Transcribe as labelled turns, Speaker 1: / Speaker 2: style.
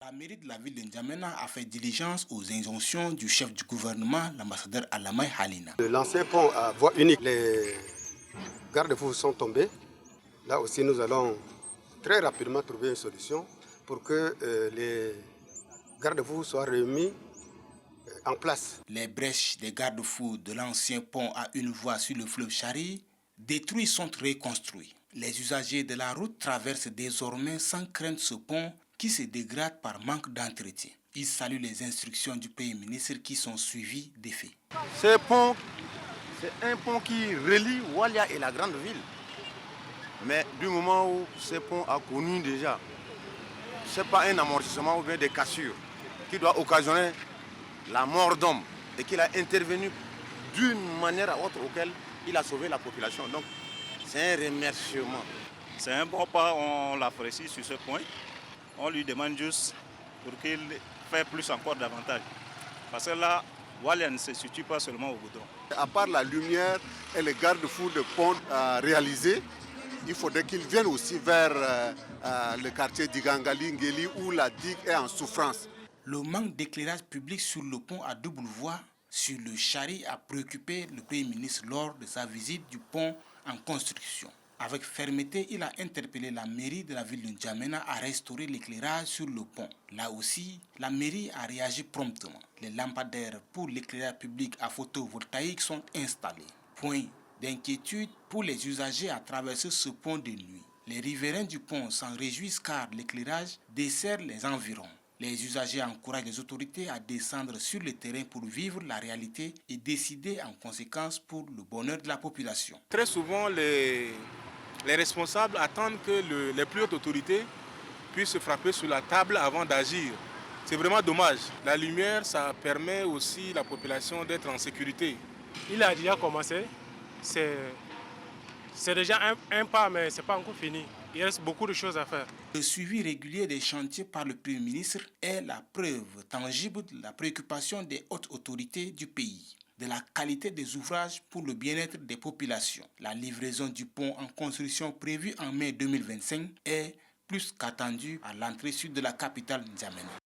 Speaker 1: La mairie de la ville de N'Djamena a fait diligence aux injonctions du chef du gouvernement, l'ambassadeur Alamai Halina.
Speaker 2: L'ancien pont à voie unique, les garde-fous sont tombés. Là aussi, nous allons très rapidement trouver une solution pour que les garde-fous soient remis en place.
Speaker 1: Les brèches des garde-fous de l'ancien pont à une voie sur le fleuve Chari détruits sont reconstruits. Les usagers de la route traversent désormais sans crainte ce pont qui se dégrade par manque d'entretien. Ils saluent les instructions du Premier ministre qui sont suivies des faits.
Speaker 3: Ce pont, c'est un pont qui relie Walia et la grande ville. Mais du moment où ce pont a connu déjà, ce n'est pas un amortissement ou bien des cassures qui doit occasionner la mort d'homme et qu'il a intervenu d'une manière à autre auquel il a sauvé la population. Donc, c'est un remerciement.
Speaker 4: C'est un bon pas, on l'apprécie sur ce point. On lui demande juste pour qu'il fasse plus encore davantage. Parce que là, Walia ne se situe pas seulement au goudron.
Speaker 5: À part la lumière et les garde-fous de pont réalisés, il faudrait qu'ils viennent aussi vers le quartier d'Igangali, Ngeli, où la digue est en souffrance.
Speaker 1: Le manque d'éclairage public sur le pont à double voie sur le Chari a préoccupé le Premier ministre lors de sa visite du pont en construction. Avec fermeté, il a interpellé la mairie de la ville de N'Djamena à restaurer l'éclairage sur le pont. Là aussi, la mairie a réagi promptement. Les lampadaires pour l'éclairage public à photovoltaïque sont installés. Point d'inquiétude pour les usagers à traverser ce pont de nuit. Les riverains du pont s'en réjouissent car l'éclairage dessert les environs. Les usagers encouragent les autorités à descendre sur le terrain pour vivre la réalité et décider en conséquence pour le bonheur de la population.
Speaker 6: Très souvent, les responsables attendent que les plus hautes autorités puissent se frapper sur la table avant d'agir. C'est vraiment dommage. La lumière, ça permet aussi à la population d'être en sécurité.
Speaker 7: Il a déjà commencé. C'est déjà un pas, mais ce n'est pas encore fini. Il reste beaucoup de choses à faire.
Speaker 1: Le suivi régulier des chantiers par le Premier ministre est la preuve tangible de la préoccupation des hautes autorités du pays, de la qualité des ouvrages pour le bien-être des populations. La livraison du pont en construction prévue en mai 2025 est plus qu'attendue à l'entrée sud de la capitale N'Djamena.